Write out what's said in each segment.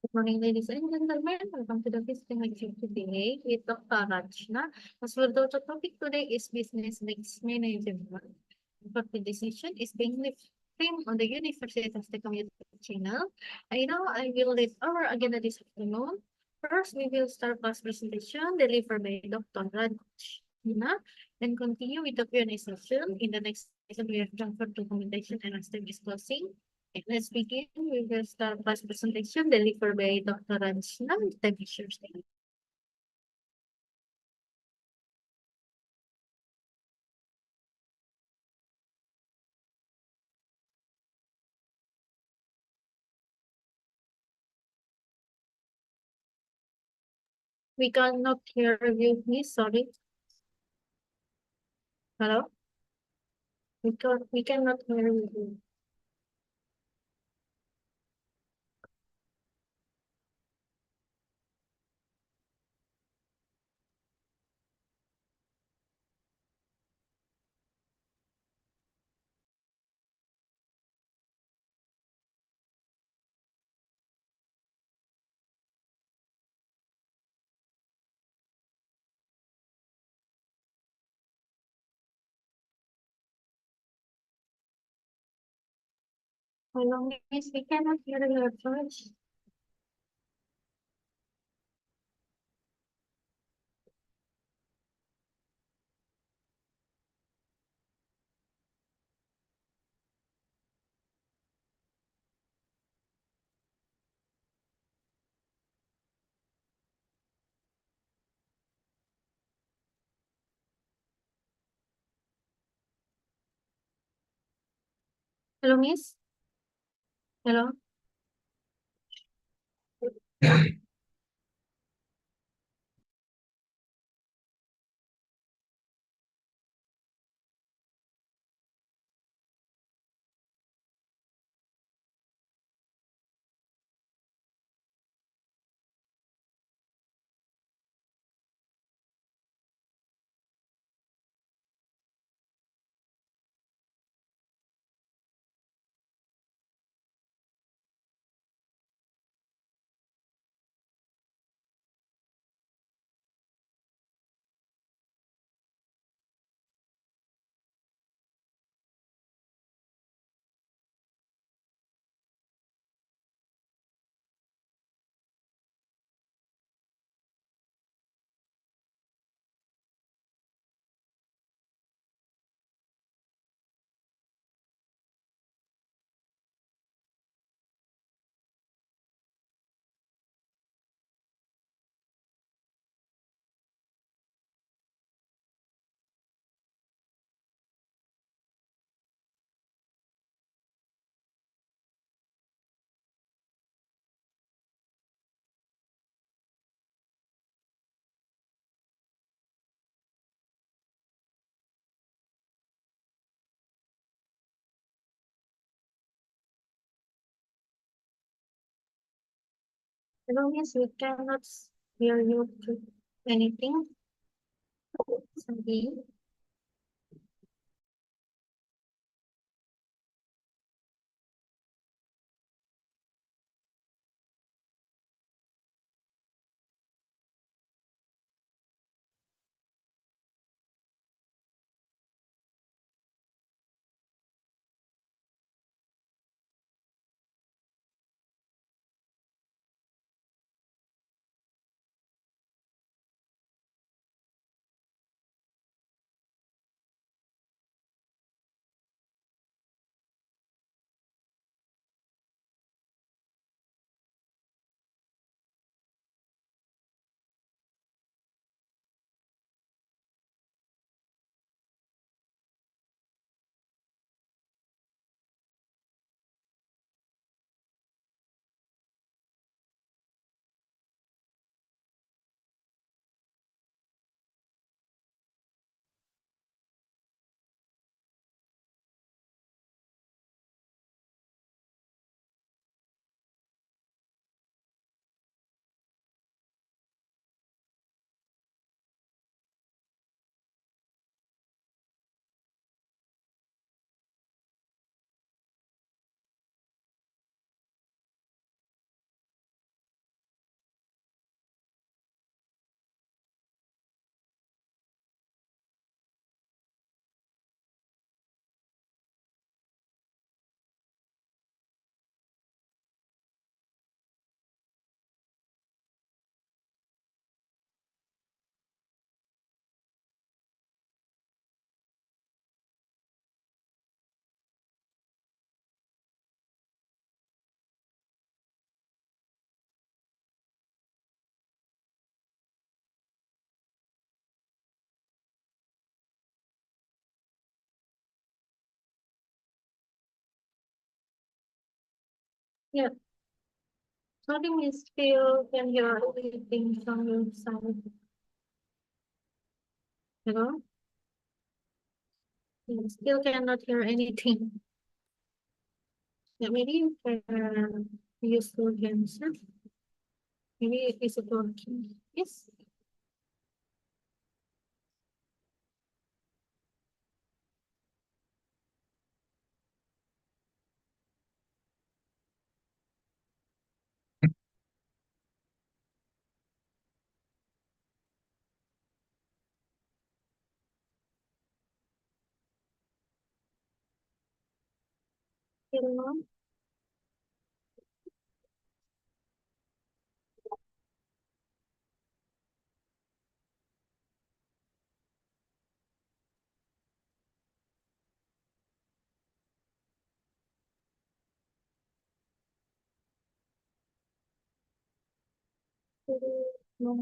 Good morning, ladies and gentlemen. Welcome to the Visiting Lecture today with Dr. Ranjna. As for the topic today is business mix management. For the session is being streamed on the University of STEKOM YouTube channel. I know I will lead our agenda this afternoon. First, we will start class presentation delivered by Dr. Ranjna and continue with the Q&A session. In the next session, we have transferred documentation and STEM is closing. Okay, let's begin. We will start class presentation delivered by Dr. Ranjna. The teacher's name. We cannot hear you, miss. Sorry. Hello? We cannot hear you. Hello, miss. We cannot hear your voice. Hello, miss. Hello. Hello, miss. We cannot hear you to anything. Sorry. Yeah, something is still when you're reading from your side. Hello? You still cannot hear anything. Yeah, maybe you can use your hands. Maybe is it working? Yes. Hello? Hello?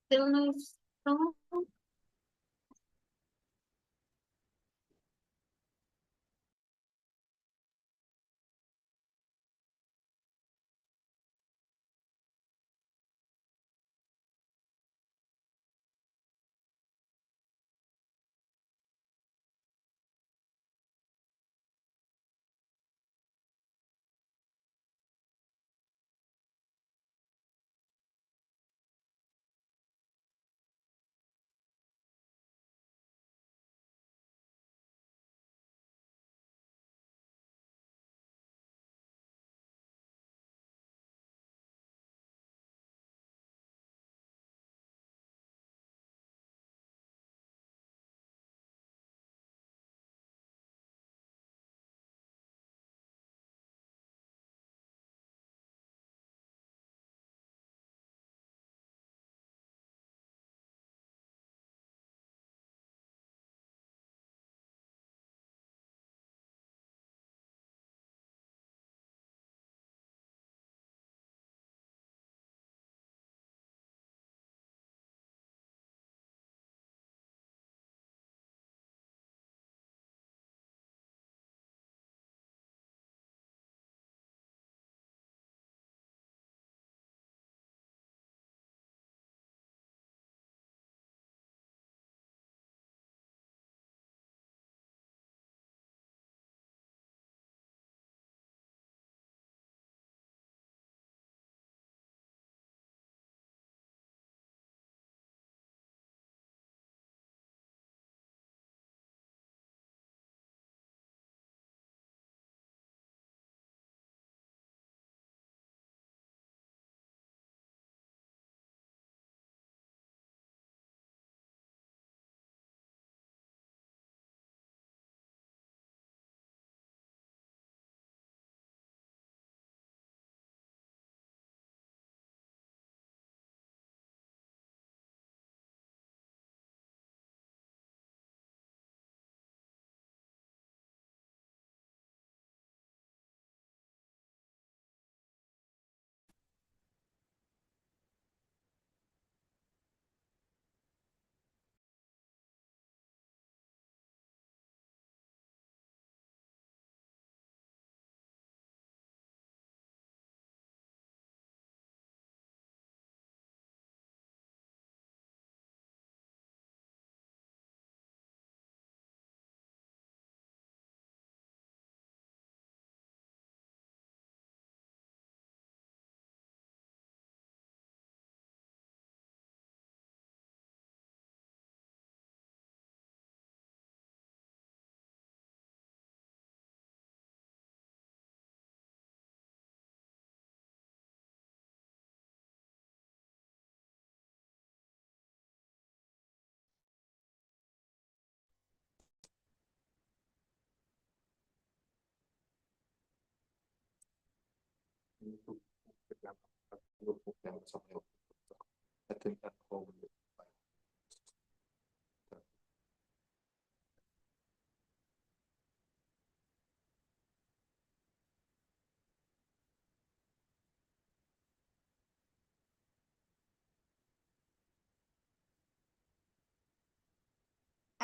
Still no sound?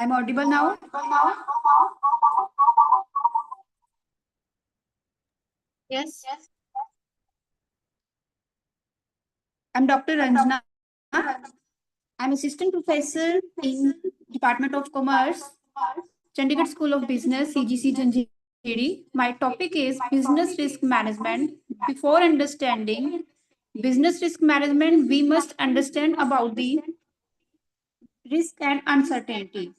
I'm audible now. Yes. I'm Dr. Ranjna. I'm assistant professor in Department of Commerce, Chandigarh School of Business, CGC Jhanjeri. My topic is business risk management. Before understanding business risk management, we must understand about the risk and uncertainty.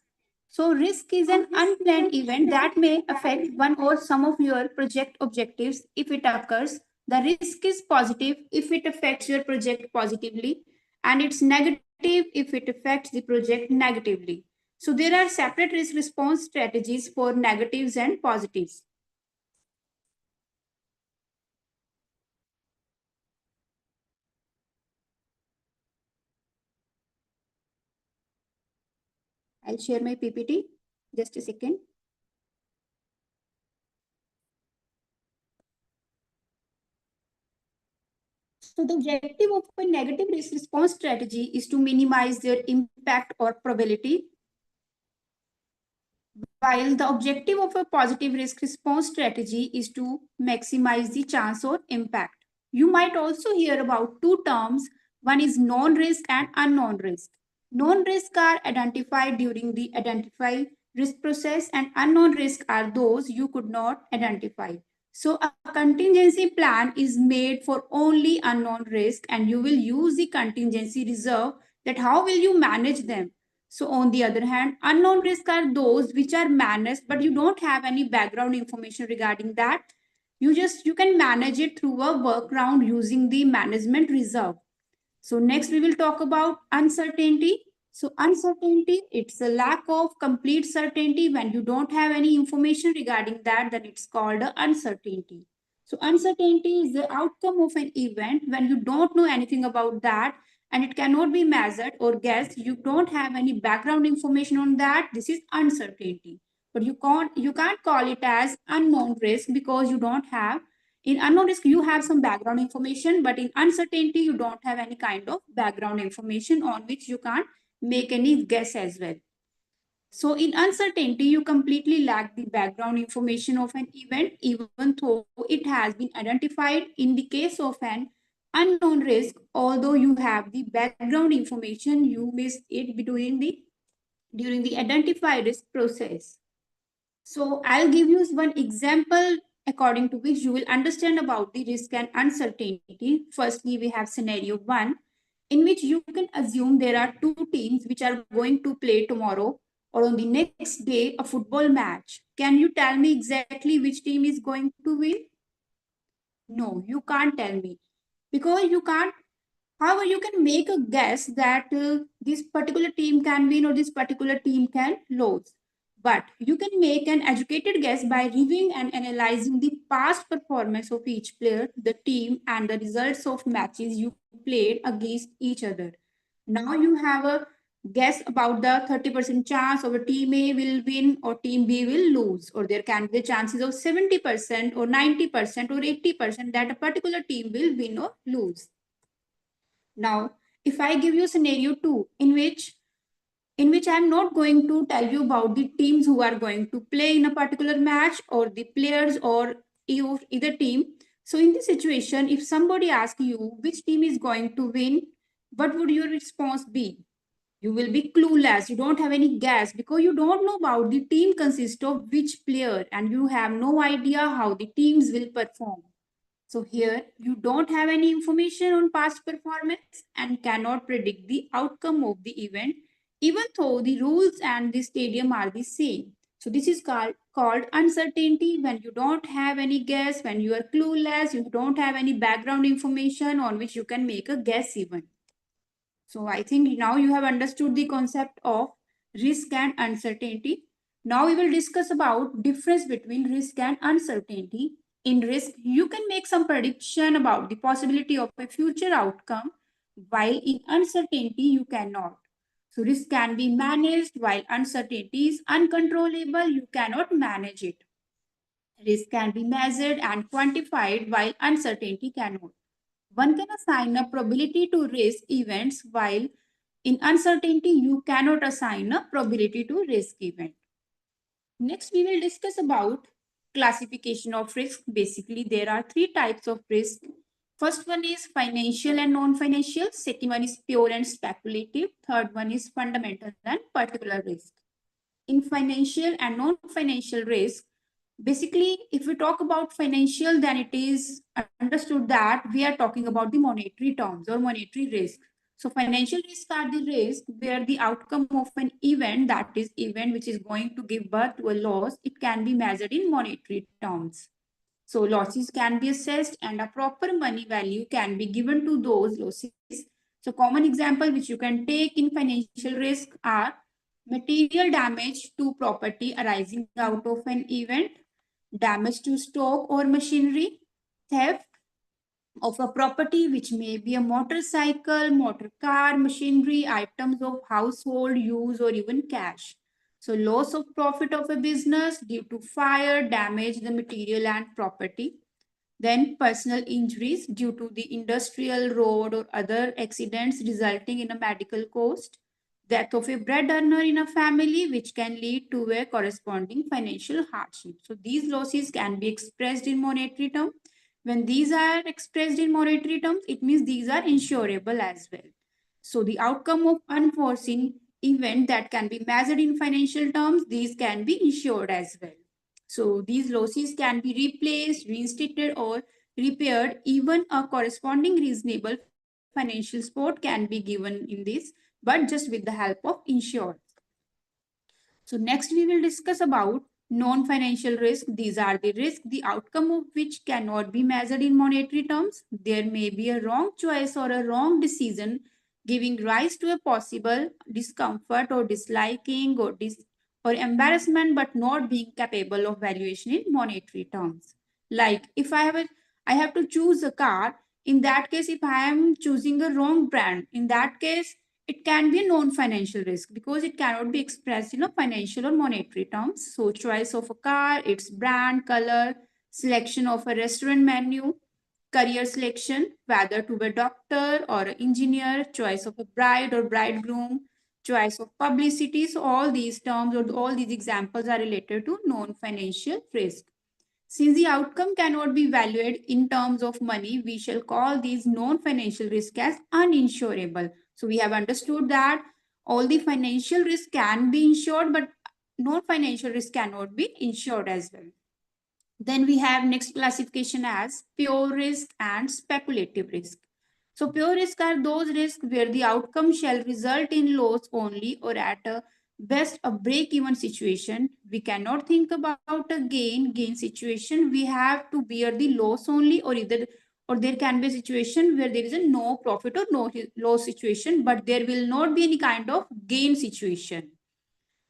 So, risk is an unplanned event that may affect one or some of your project objectives if it occurs. The risk is positive if it affects your project positively, and it's negative if it affects the project negatively. So there are separate risk response strategies for negatives and positives. I'll share my PPT. Just a second. So the objective of a negative risk response strategy is to minimize their impact or probability, while the objective of a positive risk response strategy is to maximize the chance or impact. You might also hear about two terms. One is known risk and unknown risk. Known risks are identified during the identify risk process, and unknown risks are those you could not identify. So a contingency plan is made for only unknown risk, and you will use the contingency reserve. That how will you manage them? So on the other hand, unknown risks are those which are managed, but you don't have any background information regarding that. You can manage it through a workaround using the management reserve. So next we will talk about uncertainty. So uncertainty, it's a lack of complete certainty. When you don't have any information regarding that, then it's called uncertainty. So uncertainty is the outcome of an event when you don't know anything about that and it cannot be measured or guessed. You don't have any background information on that. This is uncertainty. But you can't call it as unknown risk because you don't have. In unknown risk, you have some background information, but in uncertainty, you don't have any kind of background information on which you can't make any guess as well. So in uncertainty, you completely lack the background information of an event, even though it has been identified. In the case of an unknown risk, although you have the background information, you miss it during the identify risk process. So I'll give you one example according to which you will understand about the risk and uncertainty. Firstly, we have scenario 1, in which you can assume there are two teams which are going to play tomorrow or on the next day a football match. Can you tell me exactly which team is going to win? No, you can't tell me because you can't. However, you can make a guess that this particular team can win or this particular team can lose. But you can make an educated guess by reviewing and analyzing the past performance of each player, the team, and the results of matches you played against each other. Now you have a guess about the 30% chance of a team A will win or team B will lose, or there can be chances of 70% or 90% or 80% that a particular team will win or lose. Now, if I give you scenario 2, in which I'm not going to tell you about the teams who are going to play in a particular match or the players or either team. So in this situation, if somebody asks you which team is going to win, what would your response be? You will be clueless. You don't have any guess because you don't know about the team consists of which player and you have no idea how the teams will perform. So here you don't have any information on past performance and cannot predict the outcome of the event, even though the rules and the stadium are the same. So this is called uncertainty when you don't have any guess, when you are clueless, you don't have any background information on which you can make a guess even. So I think now you have understood the concept of risk and uncertainty. Now we will discuss about difference between risk and uncertainty. In risk, you can make some prediction about the possibility of a future outcome, while in uncertainty, you cannot. So risk can be managed while uncertainty is uncontrollable, you cannot manage it. Risk can be measured and quantified while uncertainty cannot. One can assign a probability to risk events while in uncertainty, you cannot assign a probability to risk event. Next, we will discuss about classification of risk. Basically, there are three types of risk. First one is financial and non-financial. Second one is pure and speculative. Third one is fundamental and particular risk. In financial and non-financial risk, basically, if we talk about financial, then it is understood that we are talking about the monetary terms or monetary risk. So financial risk are the risk where the outcome of an event, that is event which is going to give birth to a loss, it can be measured in monetary terms. So losses can be assessed and a proper money value can be given to those losses. So common example which you can take in financial risk are Material damage to property arising out of an event, damage to stock or machinery, theft of a property which may be a motorcycle, motor car, machinery, items of household use, or even cash. So loss of profit of a business due to fire, damage the material and property. Then personal injuries due to the industrial, road, or other accidents resulting in a medical cost. Death of a bread earner in a family, which can lead to a corresponding financial hardship. So these losses can be expressed in monetary terms. When these are expressed in monetary terms, it means these are insurable as well. So the outcome of unforeseen event that can be measured in financial terms, these can be insured as well. So these losses can be replaced, reinstated, or repaired. Even a corresponding reasonable financial support can be given in this, but just with the help of insurance. So next we will discuss about non-financial risk. These are the risks, the outcome of which cannot be measured in monetary terms. There may be a wrong choice or a wrong decision giving rise to a possible discomfort or disliking or embarrassment, but not being capable of valuation in monetary terms. Like if I have to choose a car, in that case, if I am choosing a wrong brand, in that case, it can be a non-financial risk because it cannot be expressed in a financial or monetary terms. So choice of a car, its brand, color, selection of a restaurant menu, career selection, whether to be a doctor or an engineer, choice of a bride or bridegroom, choice of publicity. So all these terms or all these examples are related to non-financial risk. Since the outcome cannot be valued in terms of money, we shall call these non-financial risk as uninsurable. So we have understood that all the financial risk can be insured, but non-financial risk cannot be insured as well. Then we have next classification as pure risk and speculative risk. So pure risk are those risks where the outcome shall result in loss only or at a best a break-even situation. We cannot think about a gain situation. We have to bear the loss only, or there can be a situation where there is a no profit or no loss situation, but there will not be any kind of gain situation.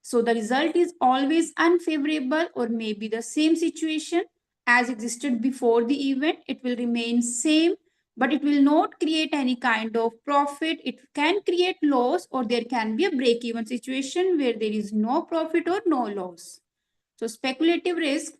So the result is always unfavorable or maybe the same situation as existed before the event. It will remain same, but it will not create any kind of profit. It can create loss, or there can be a break-even situation where there is no profit or no loss. So speculative risk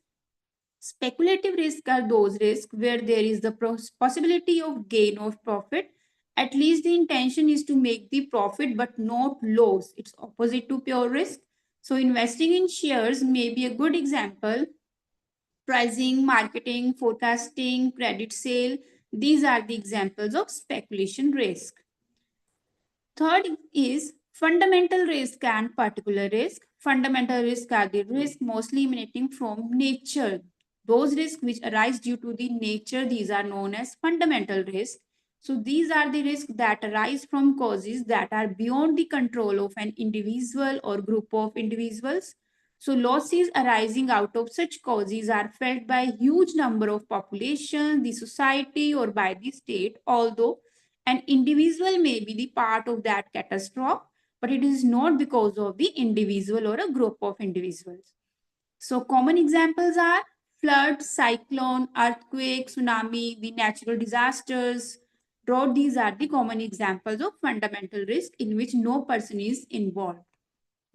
are those risks where there is the possibility of gain or profit. At least the intention is to make the profit but not loss. It's opposite to pure risk. So investing in shares may be a good example. Pricing, marketing, forecasting, credit sale. These are the examples of speculation risk. Third is fundamental risk and particular risk. Fundamental risk are the risk mostly emanating from nature. Those risks which arise due to the nature, these are known as fundamental risk. So these are the risks that arise from causes that are beyond the control of an individual or group of individuals. So losses arising out of such causes are felt by a huge number of population, the society, or by the state, although an individual may be the part of that catastrophe, but it is not because of the individual or a group of individuals. So common examples are flood, cyclone, earthquake, tsunami, the natural disasters, drought. These are the common examples of fundamental risk in which no person is involved.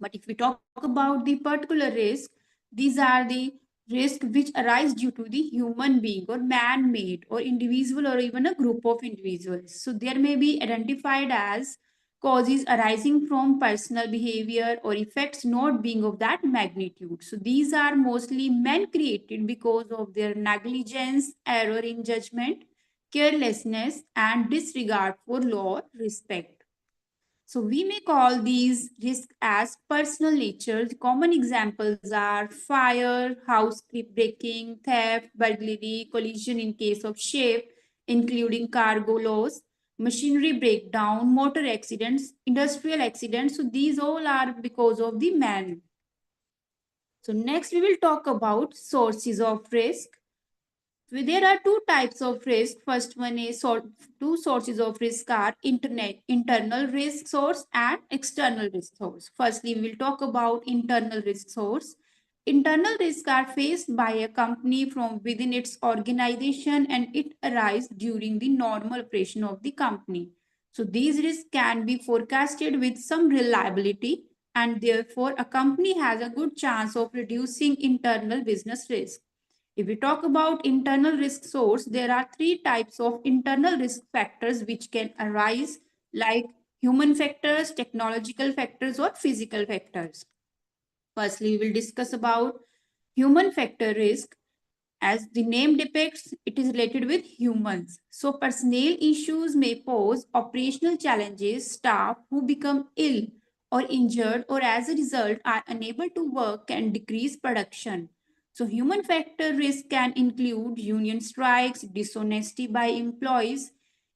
But if we talk about the particular risk, these are the risks which arise due to the human being or man-made or individual or even a group of individuals. So there may be identified as causes arising from personal behavior or effects not being of that magnitude. So these are mostly man-created because of their negligence, error in judgment, carelessness, and disregard for law or respect. So we may call these risks as personal nature. The common examples are fire, house breaking, theft, burglary, collision in case of ship, including cargo loss, machinery breakdown, motor accidents, industrial accidents. So these all are because of the man. So next we will talk about sources of risk. There are two types of risk. First one is two sources of risk are internal risk source and external risk source. Firstly, we will talk about internal risk source. Internal risks are faced by a company from within its organization and it arises during the normal operation of the company. So these risks can be forecasted with some reliability and therefore a company has a good chance of reducing internal business risk. If we talk about internal risk source, there are three types of internal risk factors which can arise, like human factors, technological factors, or physical factors. Firstly, we will discuss about human factor risk. As the name depicts, it is related with humans. So personnel issues may pose operational challenges. Staff who become ill or injured or as a result are unable to work can decrease production. So human factor risk can include union strikes, dishonesty by employees,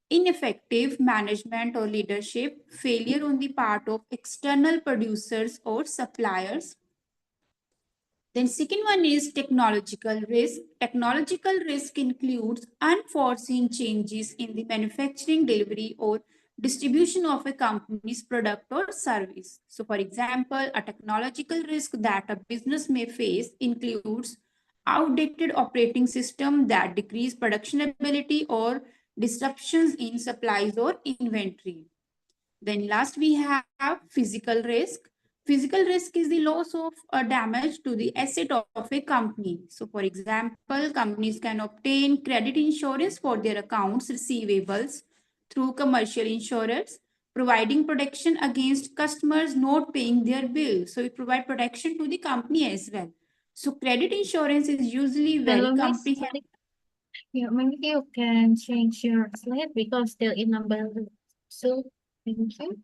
ineffective management or leadership, failure on the part of external producers or suppliers. Then second one is technological risk. Technological risk includes unforeseen changes in the manufacturing, delivery, or distribution of a company's product or service. So for example, a technological risk that a business may face includes outdated operating system that decrease production ability or disruptions in supplies or inventory. Then last we have physical risk. Physical risk is the loss of damage to the asset of a company. So for example, companies can obtain credit insurance for their accounts receivables through commercial insurers, providing protection against customers not paying their bill. So it provides protection to the company as well. So credit insurance is usually very Hello, Miss. comprehensive. Yeah, maybe you can change your slide because still in number. So, thank you.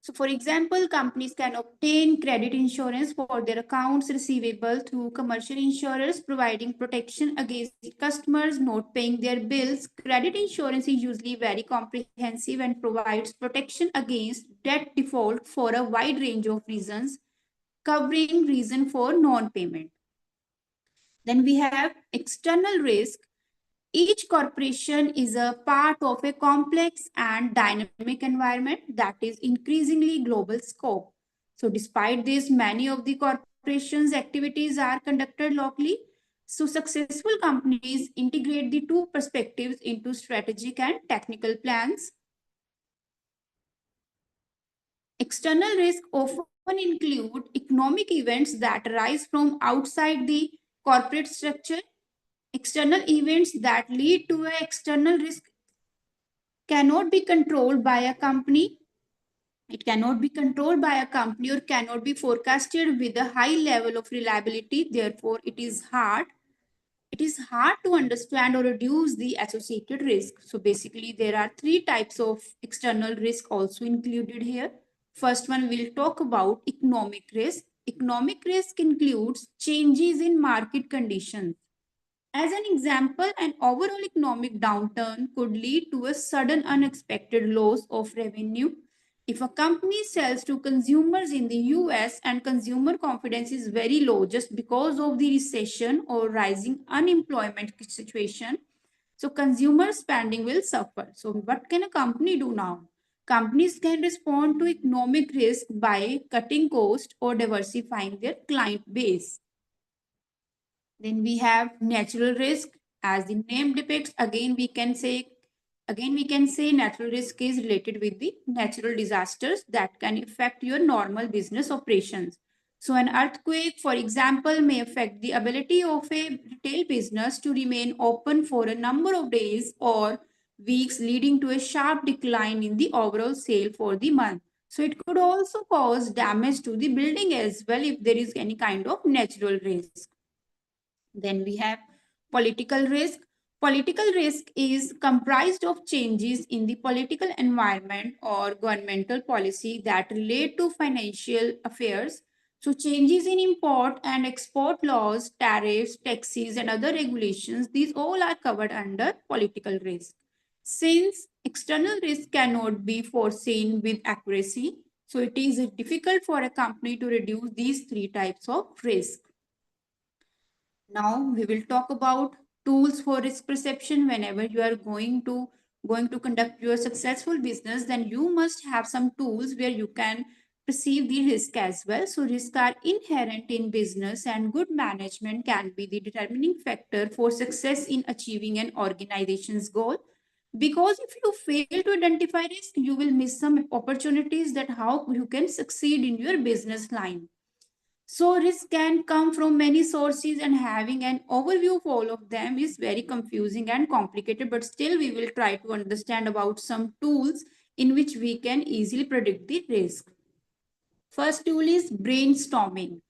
So for example, companies can obtain credit insurance for their accounts receivable through commercial insurers, providing protection against customers not paying their bills. Credit insurance is usually very comprehensive and provides protection against debt default for a wide range of reasons, covering reason for non-payment. Then we have external risk. Each corporation is a part of a complex and dynamic environment that is increasingly global scope. So despite this, many of the corporation's activities are conducted locally. So successful companies integrate the two perspectives into strategic and technical plans. External risk often include economic events that arise from outside the corporate structure. External events that lead to an external risk cannot be controlled by a company. It cannot be controlled by a company or cannot be forecasted with a high level of reliability. Therefore, it is hard. It is hard to understand or reduce the associated risk. So basically, there are three types of external risk also included here. First one, we'll talk about economic risk. Economic risk includes changes in market conditions. As an example, an overall economic downturn could lead to a sudden unexpected loss of revenue. If a company sells to consumers in the US and consumer confidence is very low just because of the recession or rising unemployment situation, so consumer spending will suffer. So what can a company do now? Companies can respond to economic risk by cutting cost or diversifying their client base. Then we have natural risk. As the name depicts, again we can say natural risk is related with the natural disasters that can affect your normal business operations. So an earthquake, for example, may affect the ability of a retail business to remain open for a number of days or weeks, leading to a sharp decline in the overall sale for the month. So it could also cause damage to the building as well if there is any kind of natural risk. Then we have political risk. Political risk is comprised of changes in the political environment or governmental policy that relate to financial affairs. So changes in import and export laws, tariffs, taxes, and other regulations, these all are covered under political risk. Since external risk cannot be foreseen with accuracy, so it is difficult for a company to reduce these three types of risk. Now we will talk about tools for risk perception. Whenever you are going to conduct your successful business, then you must have some tools where you can perceive the risk as well. So risks are inherent in business, and good management can be the determining factor for success in achieving an organization's goal. Because if you fail to identify risk, you will miss some opportunities that how you can succeed in your business line. So risk can come from many sources, and having an overview of all of them is very confusing and complicated, but still we will try to understand about some tools in which we can easily predict the risk. First tool is brainstorming.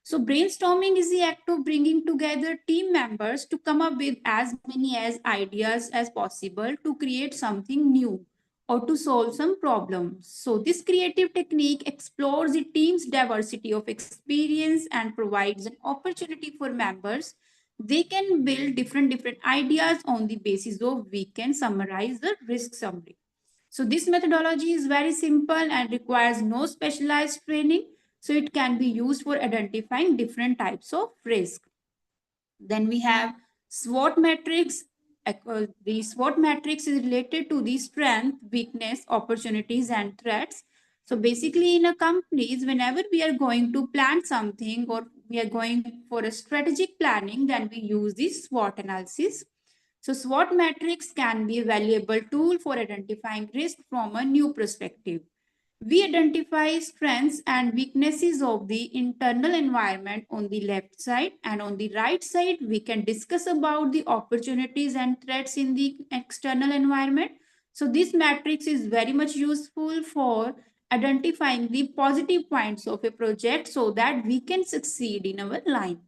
So brainstorming is the act of bringing together team members to come up with as many as ideas as possible to create something new or to solve some problems. So this creative technique explores the team's diversity of experience and provides an opportunity for members. They can build different ideas on the basis of we can summarize the risk summary. So this methodology is very simple and requires no specialized training. So it can be used for identifying different types of risk. Then we have SWOT matrix. The SWOT matrix is related to the strength, weakness, opportunities, and threats. So basically in a companies, whenever we are going to plan something or we are going for a strategic planning, then we use this SWOT analysis. So SWOT matrix can be a valuable tool for identifying risk from a new perspective. We identify strengths and weaknesses of the internal environment on the left side, and on the right side, we can discuss about the opportunities and threats in the external environment. So this matrix is very much useful for identifying the positive points of a project so that we can succeed in our line.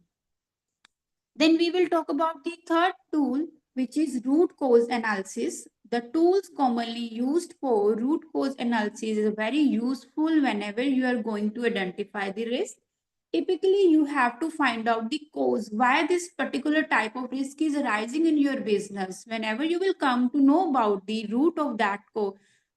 Then we will talk about the third tool, which is root cause analysis. The tools commonly used for root cause analysis is very useful whenever you are going to identify the risk. Typically, you have to find out the cause why this particular type of risk is arising in your business. Whenever you will come to know about the root of that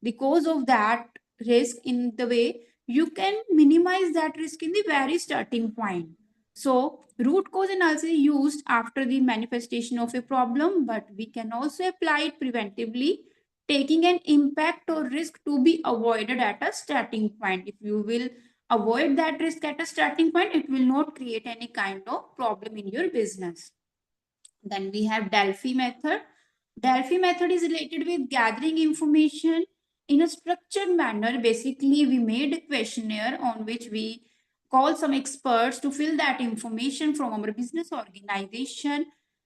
the cause of that risk, in the way you can minimize that risk in the very starting point. So root cause analysis is used after the manifestation of a problem, but we can also apply it preventively, taking an impact or risk to be avoided at a starting point. If you will avoid that risk at a starting point, it will not create any kind of problem in your business. Then we have Delphi method. Delphi method is related with gathering information in a structured manner. Basically, we made a questionnaire on which we call some experts to fill that information from our business organization.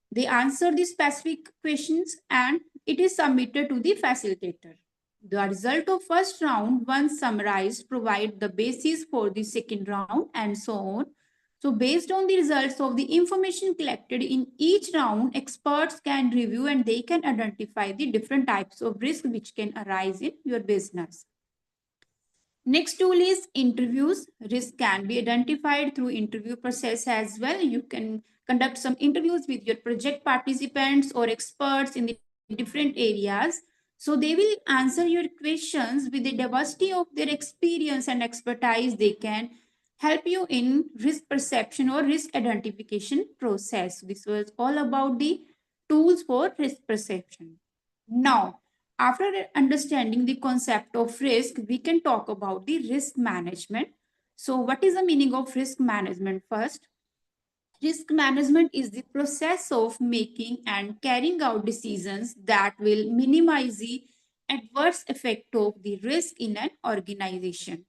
They answer the specific questions and it is submitted to the facilitator. The result of first round, once summarized, provide the basis for the second round and so on. So based on the results of the information collected in each round, experts can review and they can identify the different types of risk which can arise in your business. Next tool is interviews. Risk can be identified through interview process as well. You can conduct some interviews with your project participants or experts in the different areas. So they will answer your questions with the diversity of their experience and expertise. They can help you in risk perception or risk identification process. This was all about the tools for risk perception. Now, after understanding the concept of risk, we can talk about the risk management. So what is the meaning of risk management first? Risk management is the process of making and carrying out decisions that will minimize the adverse effect of the risk in an organization.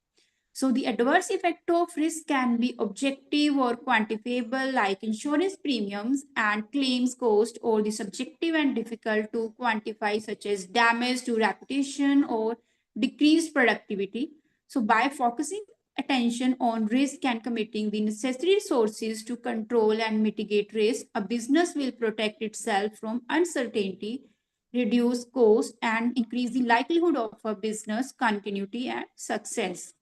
So the adverse effect of risk can be objective or quantifiable, like insurance premiums and claims cost, or the subjective and difficult to quantify, such as damage to reputation or decreased productivity. So by focusing attention on risk and committing the necessary resources to control and mitigate risk, a business will protect itself from uncertainty, reduce cost, and increase the likelihood of a business continuity and success.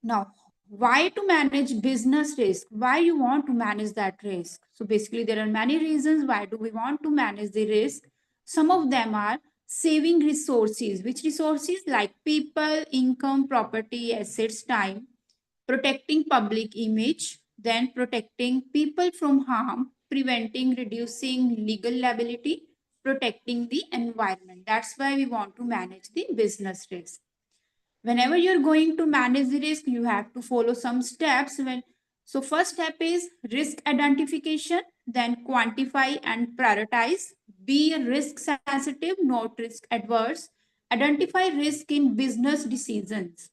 Now, why to manage business risk? Why you want to manage that risk? So basically, there are many reasons why do we want to manage the risk. Some of them are saving resources. Which resources? Like people, income, property, assets, time, protecting public image, then protecting people from harm, preventing, reducing legal liability, protecting the environment. That's why we want to manage the business risk. Whenever you're going to manage the risk, you have to follow some steps. So first step is risk identification, then quantify and prioritize. Be risk sensitive, not risk adverse. Identify risk in business decisions.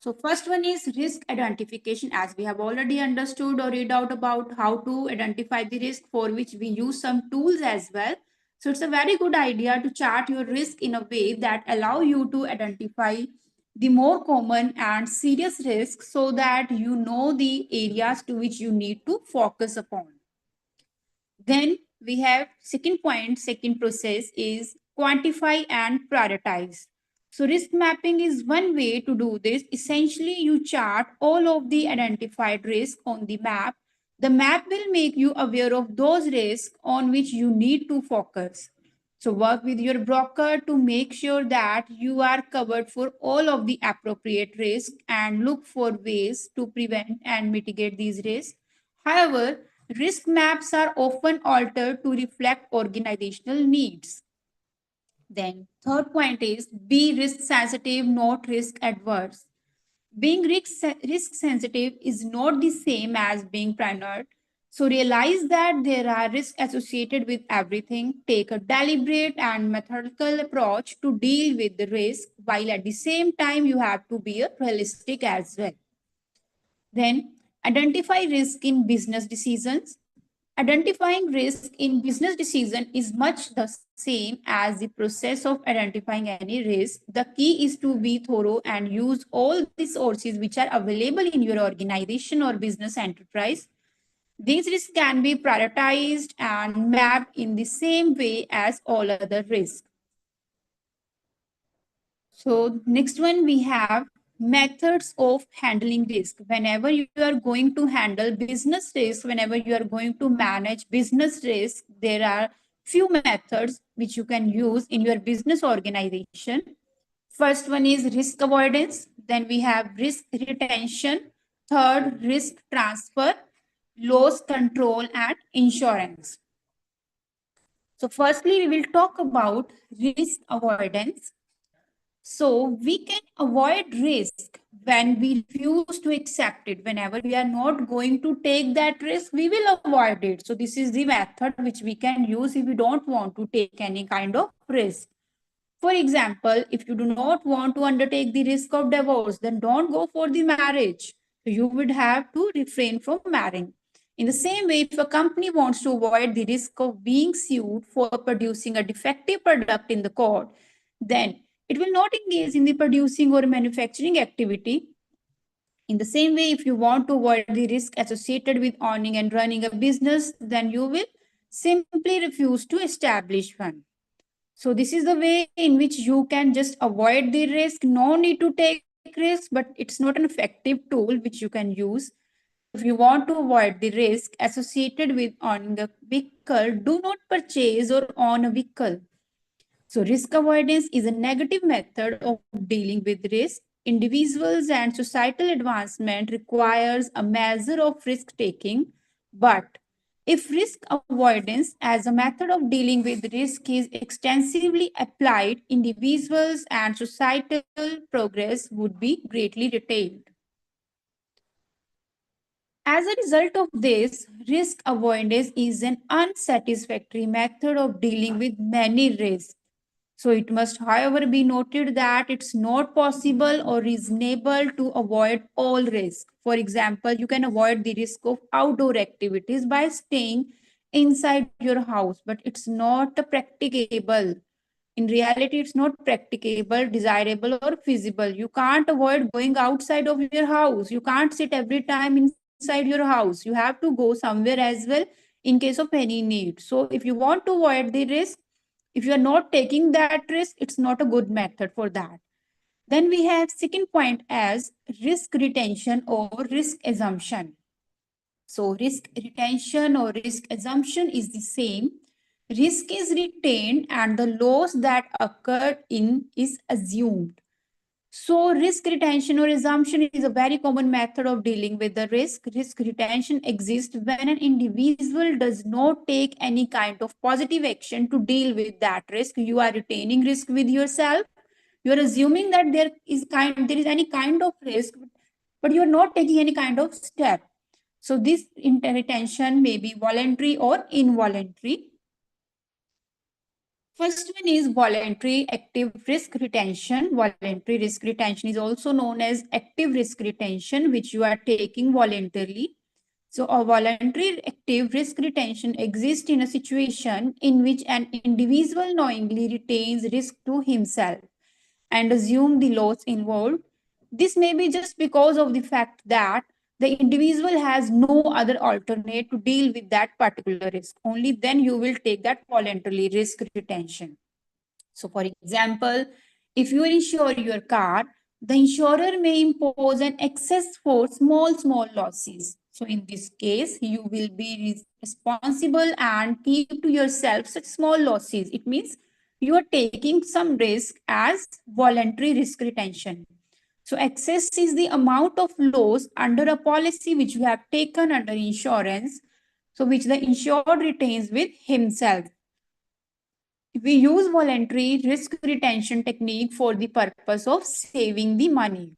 So first one is risk identification, as we have already understood or read out about how to identify the risk, for which we use some tools as well. So it's a very good idea to chart your risk in a way that allow you to identify the more common and serious risks so that you know the areas to which you need to focus upon. Then we have second point, second process is quantify and prioritize. So risk mapping is one way to do this. Essentially, you chart all of the identified risks on the map. The map will make you aware of those risks on which you need to focus. So work with your broker to make sure that you are covered for all of the appropriate risks and look for ways to prevent and mitigate these risks. However, risk maps are often altered to reflect organizational needs. Then third point is be risk sensitive, not risk adverse. Being risk sensitive is not the same as being paranoid. So realize that there are risks associated with everything. Take a deliberate and methodical approach to deal with the risk, while at the same time you have to be realistic as well. Then identify risk in business decisions. Identifying risk in business decision is much the same as the process of identifying any risk. The key is to be thorough and use all the sources which are available in your organization or business enterprise. These risks can be prioritized and mapped in the same way as all other risks. So next one we have methods of handling risk. Whenever you are going to handle business risk, whenever you are going to manage business risk, there are few methods which you can use in your business organization. First one is risk avoidance. Then we have risk retention. Third, risk transfer, loss control, and insurance. So firstly, we will talk about risk avoidance. So we can avoid risk when we refuse to accept it. Whenever we are not going to take that risk, we will avoid it. So this is the method which we can use if we don't want to take any kind of risk. For example, if you do not want to undertake the risk of divorce, then don't go for the marriage. So you would have to refrain from marrying. In the same way, if a company wants to avoid the risk of being sued for producing a defective product in the court, then it will not engage in the producing or manufacturing activity. In the same way, if you want to avoid the risk associated with owning and running a business, then you will simply refuse to establish one. So this is the way in which you can just avoid the risk. No need to take risk, but it's not an effective tool which you can use. If you want to avoid the risk associated with owning a vehicle, do not purchase or own a vehicle. So risk avoidance is a negative method of dealing with risk. Individuals and societal advancement requires a measure of risk taking, but if risk avoidance as a method of dealing with risk is extensively applied, individuals and societal progress would be greatly retained. As a result of this, risk avoidance is an unsatisfactory method of dealing with many risks. So it must, however, be noted that it's not possible or reasonable to avoid all risk. For example, you can avoid the risk of outdoor activities by staying inside your house, but it's not practicable. in reality, it's not practicable, desirable, or feasible. You can't avoid going outside of your house. You can't sit every time inside your house. You have to go somewhere as well in case of any need. So if you want to avoid the risk, if you are not taking that risk, it's not a good method for that. Then we have second point as risk retention or risk assumption. So risk retention or risk assumption is the same. Risk is retained and the loss that occurred in is assumed. So risk retention or assumption is a very common method of dealing with the risk. Risk retention exists when an individual does not take any kind of positive action to deal with that risk. You are retaining risk with yourself. You are assuming that there is any kind of risk, but you are not taking any kind of step. So this retention may be voluntary or involuntary. First one is voluntary active risk retention. Voluntary risk retention is also known as active risk retention, which you are taking voluntarily. So a voluntary active risk retention exists in a situation in which an individual knowingly retains risk to himself and assume the loss involved. This may be just because of the fact that the individual has no other alternate to deal with that particular risk. Only then you will take that voluntarily risk retention. So for example, if you insure your car, the insurer may impose an excess for small losses. So in this case, you will be responsible and keep to yourself such small losses. It means you are taking some risk as voluntary risk retention. So excess is the amount of loss under a policy which you have taken under insurance, so which the insured retains with himself. We use voluntary risk retention technique for the purpose of saving the money.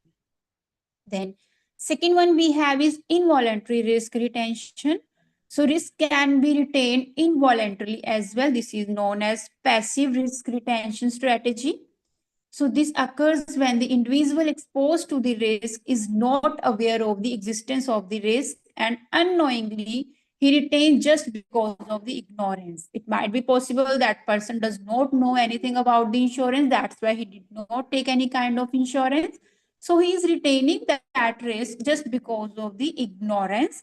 Then second one we have is involuntary risk retention. So risk can be retained involuntarily as well. This is known as passive risk retention strategy. So this occurs when the individual exposed to the risk is not aware of the existence of the risk and unknowingly he retains just because of the ignorance. It might be possible that person does not know anything about the insurance. That's why he did not take any kind of insurance. So he is retaining that risk just because of the ignorance.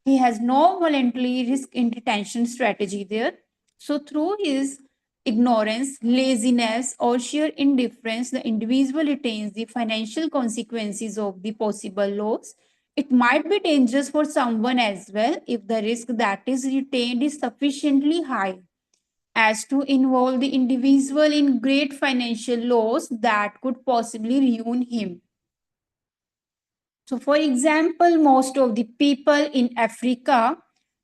He has no voluntary risk retention strategy there. So through his ignorance, laziness, or sheer indifference, the individual retains the financial consequences of the possible loss. It might be dangerous for someone as well if the risk that is retained is sufficiently high as to involve the individual in great financial loss that could possibly ruin him. So for example, most of the people in Africa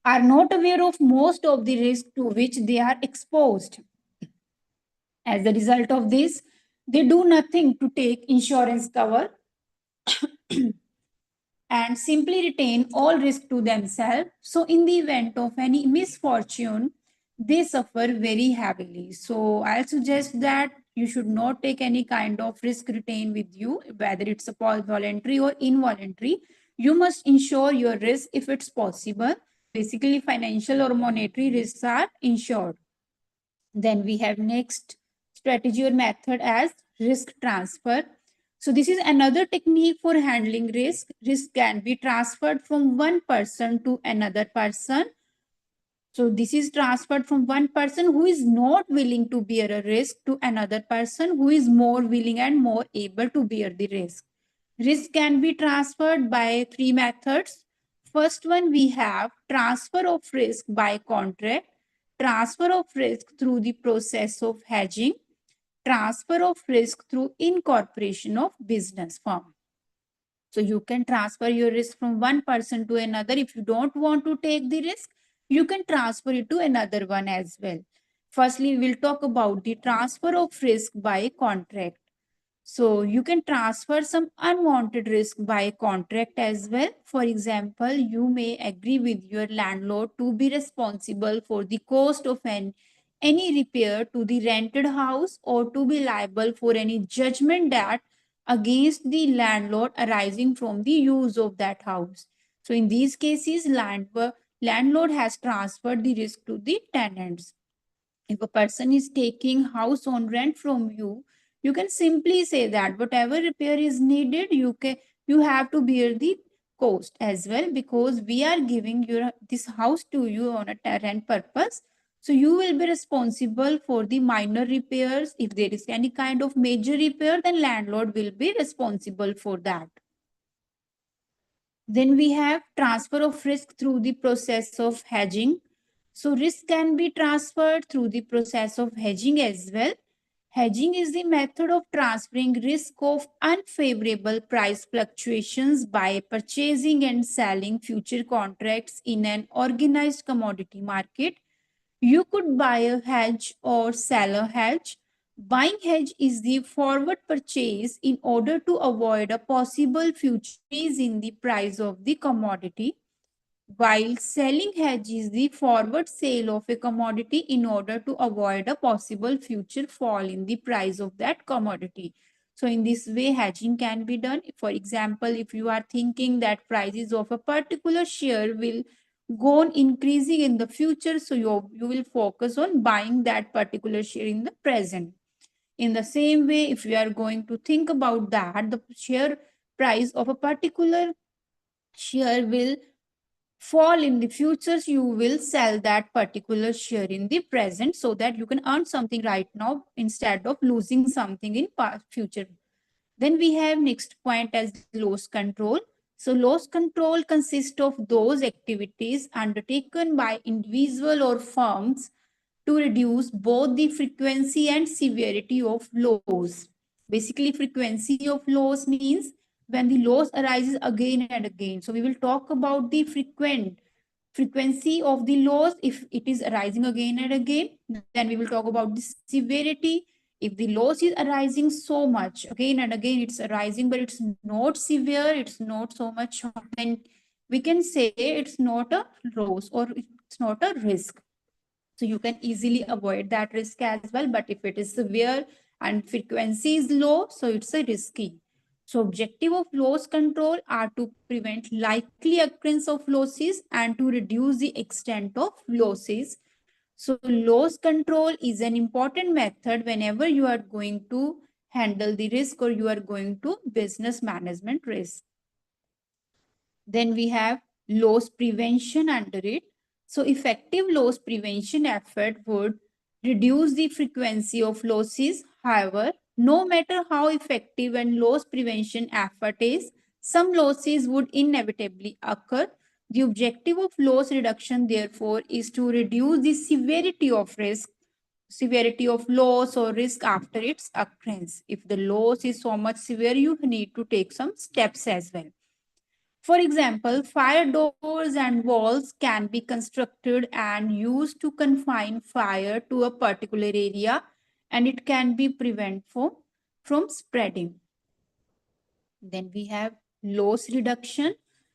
are not aware of most of the risk to which they are exposed. As a result of this, they do nothing to take insurance cover and simply retain all risk to themselves. So in the event of any misfortune, they suffer very heavily. So I'll suggest that you should not take any kind of risk retain with you, whether it's a voluntary or involuntary. You must insure your risk if it's possible. Basically, financial or monetary risks are insured. Then we have next strategy or method as risk transfer. So this is another technique for handling risk. Risk can be transferred from one person to another person. So this is transferred from one person who is not willing to bear a risk to another person who is more willing and more able to bear the risk. Risk can be transferred by three methods. First one, we have transfer of risk by contract, transfer of risk through the process of hedging, transfer of risk through incorporation of business firm. So you can transfer your risk from one person to another. If you don't want to take the risk, you can transfer it to another one as well. Firstly, we'll talk about the transfer of risk by contract. So you can transfer some unwanted risk by contract as well. For example, you may agree with your landlord to be responsible for the cost of any repair to the rented house or to be liable for any judgment debt against the landlord arising from the use of that house. So in these cases, landlord has transferred the risk to the tenants. If a person is taking house on rent from you, you can simply say that whatever repair is needed, you have to bear the cost as well, because we are giving this house to you on a rent purpose. So you will be responsible for the minor repairs. If there is any kind of major repair, then landlord will be responsible for that. Then we have transfer of risk through the process of hedging. So risk can be transferred through the process of hedging as well. Hedging is the method of transferring risk of unfavorable price fluctuations by purchasing and selling future contracts in an organized commodity market. You could buy a hedge or sell a hedge. Buying hedge is the forward purchase in order to avoid a possible future increase in the price of the commodity, while selling hedge is the forward sale of a commodity in order to avoid a possible future fall in the price of that commodity. So in this way, hedging can be done. For example, if you are thinking that prices of a particular share will go on increasing in the future, so you will focus on buying that particular share in the present. In the same way, if you are going to think about that, the share price of a particular share will fall in the futures, you will sell that particular share in the present so that you can earn something right now instead of losing something in future. Then we have next point as loss control. So loss control consists of those activities undertaken by individual or firms to reduce both the frequency and severity of loss. Basically, frequency of loss means when the loss arises again and again. So we will talk about the frequency of the loss. If it is arising again and again, then we will talk about the severity. If the loss is arising so much again and again, it's arising, but it's not severe, it's not so much, then we can say it's not a loss or it's not a risk. So you can easily avoid that risk as well. But if it is severe and frequency is low, so it's a risky. So objective of loss control are to prevent likely occurrence of losses and to reduce the extent of losses. So loss control is an important method whenever you are going to handle the risk or you are going to business management risk. Then we have loss prevention under it. So effective loss prevention effort would reduce the frequency of losses. However, no matter how effective and loss prevention effort is, some losses would inevitably occur. The objective of loss reduction, therefore, is to reduce the severity of risk, severity of loss or risk after its occurrence. If the loss is so much severe, you need to take some steps as well. For example, fire doors and walls can be constructed and used to confine fire to a particular area, and it can be prevented from spreading. Then we have loss reduction.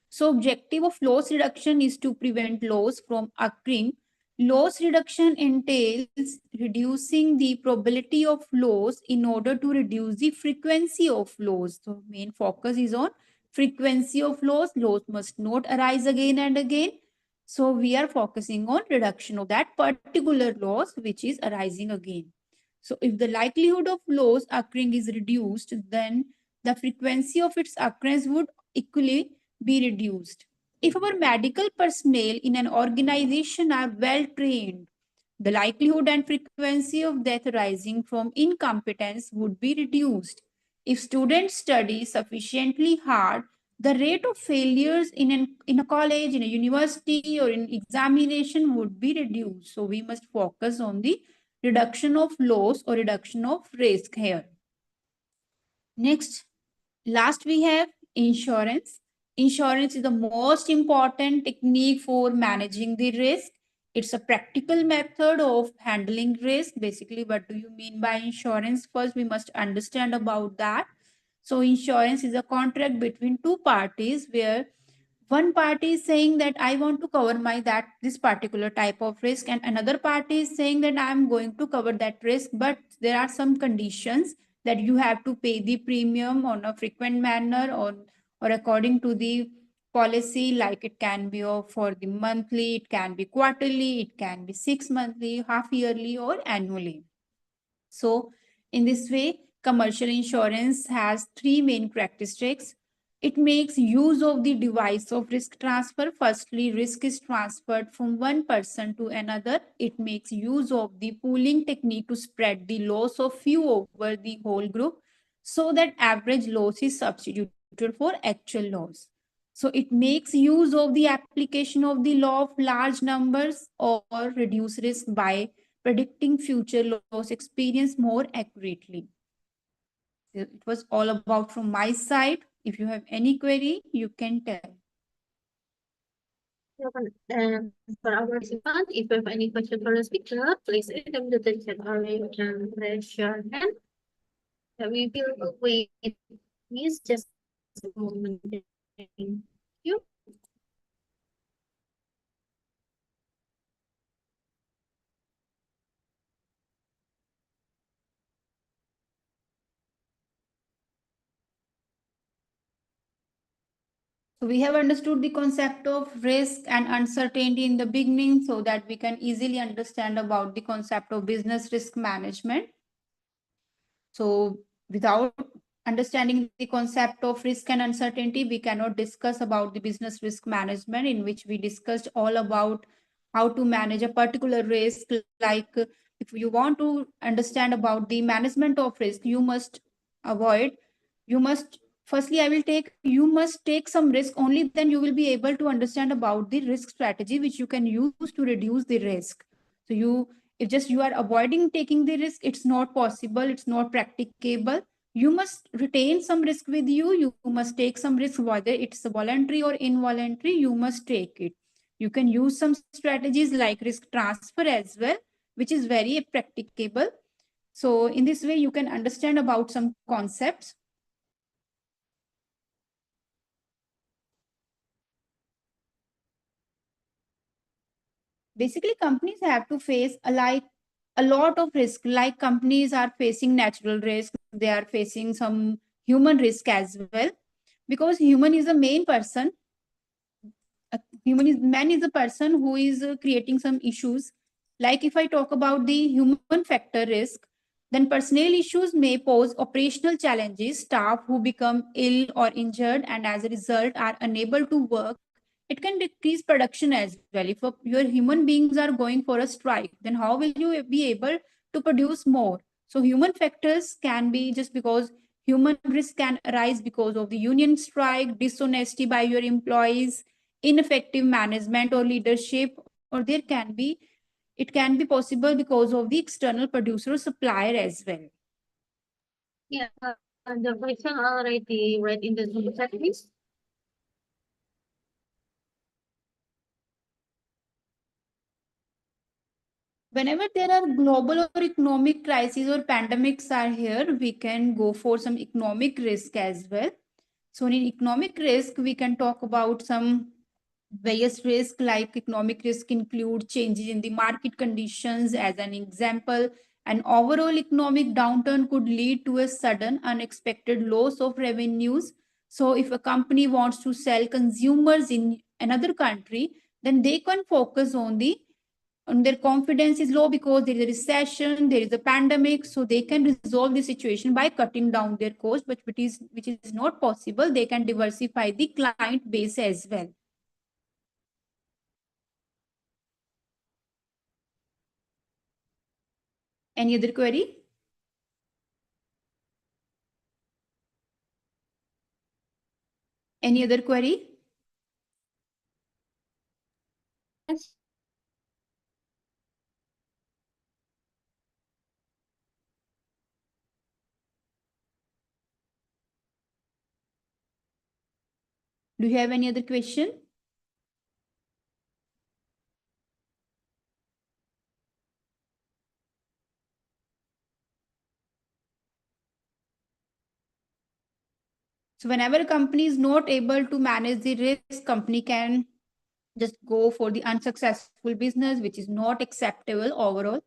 So objective of loss reduction is to prevent loss from occurring. Loss reduction entails reducing the probability of loss in order to reduce the frequency of loss. So main focus is on frequency of loss. Loss must not arise again and again. So we are focusing on reduction of that particular loss which is arising again. So if the likelihood of loss occurring is reduced, then the frequency of its occurrence would equally be reduced. If our medical personnel in an organization are well trained, the likelihood and frequency of death arising from incompetence would be reduced. If students study sufficiently hard, the rate of failures in a college, in a university, or in examination would be reduced. So we must focus on the reduction of loss or reduction of risk here. Next, last we have insurance. Insurance is the most important technique for managing the risk. It's a practical method of handling risk. Basically, what do you mean by insurance? First, we must understand about that. So insurance is a contract between two parties where one party is saying that I want to cover this particular type of risk, and another party is saying that I'm going to cover that risk, but there are some conditions that you have to pay the premium on a frequent manner or according to the policy, like it can be for the monthly, it can be quarterly, it can be 6 monthly, half yearly, or annually. So in this way, commercial insurance has three main characteristics. It makes use of the device of risk transfer. Firstly, risk is transferred from one person to another. It makes use of the pooling technique to spread the loss of few over the whole group so that average loss is substituted for actual loss. So it makes use of the application of the law of large numbers or reduce risk by predicting future loss experience more accurately. It was all about from my side. If you have any query, you can tell. And for our participant, if you have any question for the speaker, please enter the chat or you can raise your hand. We will wait. Please just a moment. Thank you. So we have understood the concept of risk and uncertainty in the beginning so that we can easily understand about the concept of business risk management. So without understanding the concept of risk and uncertainty, we cannot discuss about the business risk management, in which we discussed all about how to manage a particular risk. Like if you want to understand about the management of risk, you must avoid, you must firstly you must take some risk, only then you will be able to understand about the risk strategy which you can use to reduce the risk. So if just you are avoiding taking the risk, it's not possible, it's not practicable. You must retain some risk with you. You must take some risk, whether it's voluntary or involuntary, you must take it. You can use some strategies like risk transfer as well, which is very practicable. So in this way, you can understand about some concepts. Basically, companies have to face a lot of risk. Like companies are facing natural risk, they are facing some human risk as well, because human is the main person. Man is the person who is creating some issues. Like if I talk about the human factor risk, then personnel issues may pose operational challenges. Staff who become ill or injured and as a result are unable to work, it can decrease production as well. If your human beings are going for a strike, then how will you be able to produce more? So human factors can be just because human risk can arise because of the union strike, dishonesty by your employees, ineffective management or leadership, or it can be possible because of the external producer or supplier as well. Yeah, the question already read in the Zoom chat, please. Whenever there are global or economic crises or pandemics are here, we can go for some economic risk as well. So in economic risk, we can talk about some various risks. Like economic risk include changes in the market conditions. As an example, an overall economic downturn could lead to a sudden unexpected loss of revenues. So if a company wants to sell consumers in another country, then they can focus on their confidence is low because there is a recession, there is a pandemic, so they can resolve the situation by cutting down their cost, but which is not possible. They can diversify the client base as well. Any other query? Any other query? Yes. Do you have any other question? So whenever a company is not able to manage the risk, company can just go for the unsuccessful business, which is not acceptable overall.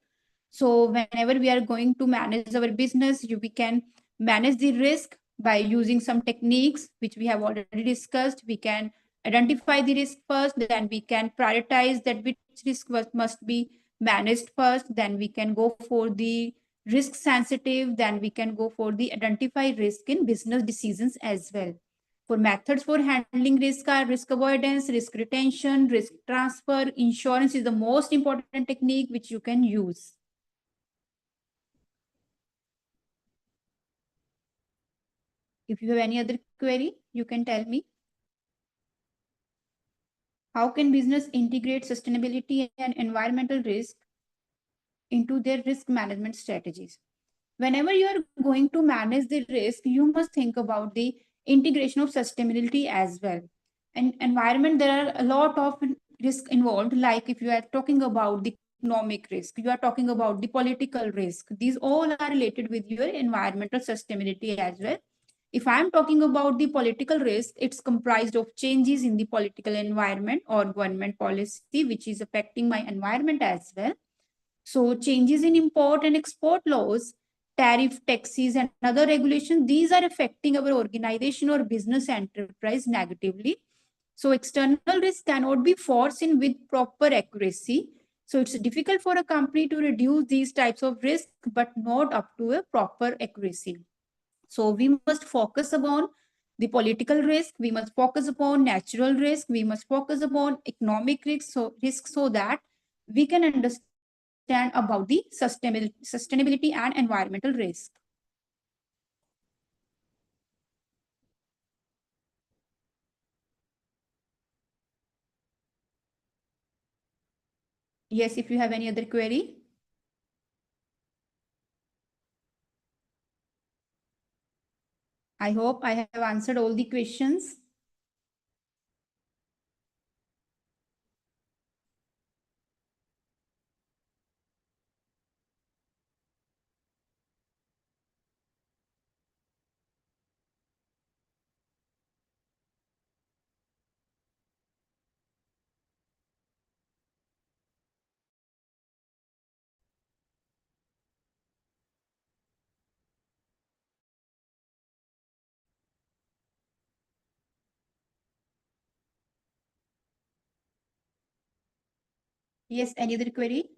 So whenever we are going to manage our business, we can manage the risk by using some techniques which we have already discussed. We can identify the risk first, then we can prioritize that which risk must be managed first, then we can go for the risk sensitive, then we can go for the identify risk in business decisions as well. For methods for handling risk are risk avoidance, risk retention, risk transfer. Insurance is the most important technique which you can use. If you have any other query, you can tell me. How can business integrate sustainability and environmental risk into their risk management strategies? Whenever you are going to manage the risk, you must think about the integration of sustainability as well. And environment, there are a lot of risk involved. Like if you are talking about the economic risk, you are talking about the political risk. These all are related with your environmental sustainability as well. If I'm talking about the political risk, it's comprised of changes in the political environment or government policy, which is affecting my environment as well. So changes in import and export laws, tariff, taxes, and other regulations, these are affecting our organization or business enterprise negatively. So external risk cannot be foreseen with proper accuracy. So it's difficult for a company to reduce these types of risk, but not up to a proper accuracy. So we must focus upon the political risk, we must focus upon natural risk, we must focus upon economic risk so that we can understand about the sustainability and environmental risk. Yes, if you have any other query. I hope I have answered all the questions. Yes, any other query?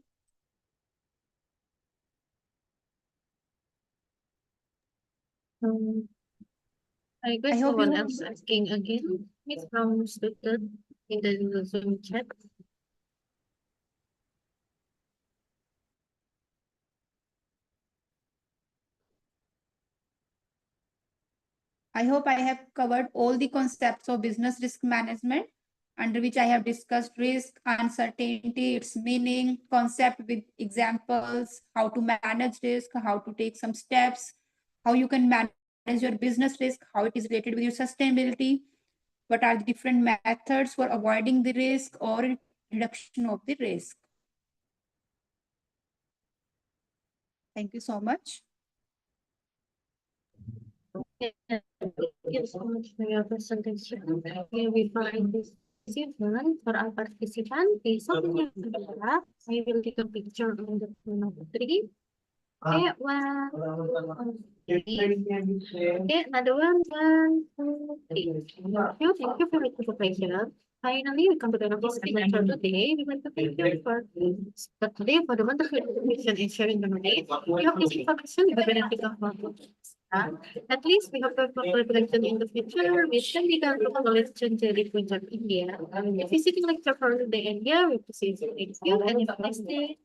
I guess hope no one you- else asking again. It's from student in the Zoom chat. I hope I have covered all the concepts of business risk management, under which I have discussed risk, uncertainty, its meaning, concept with examples, how to manage risk, how to take some steps, how you can manage your business risk, how it is related with your sustainability, what are the different methods for avoiding the risk or reduction of the risk. Thank you so much. Thank you so much for your presentation. Here we find this event for our participant. Besok yang kedua, I will take a picture on the phone of three. Okay, okay, another one, 2, 3. Thank you for your participation. Finally, we come to the end of this lecture today. We want to thank you for today for the wonderful information and sharing the knowledge. We hope this information will benefit of our at least we hope to collaboration in the future with Chandigarh Group Colleges Jhanjeri, Punjab, India. Visiting lecture for the India, we appreciate you. Thank you and have a nice day.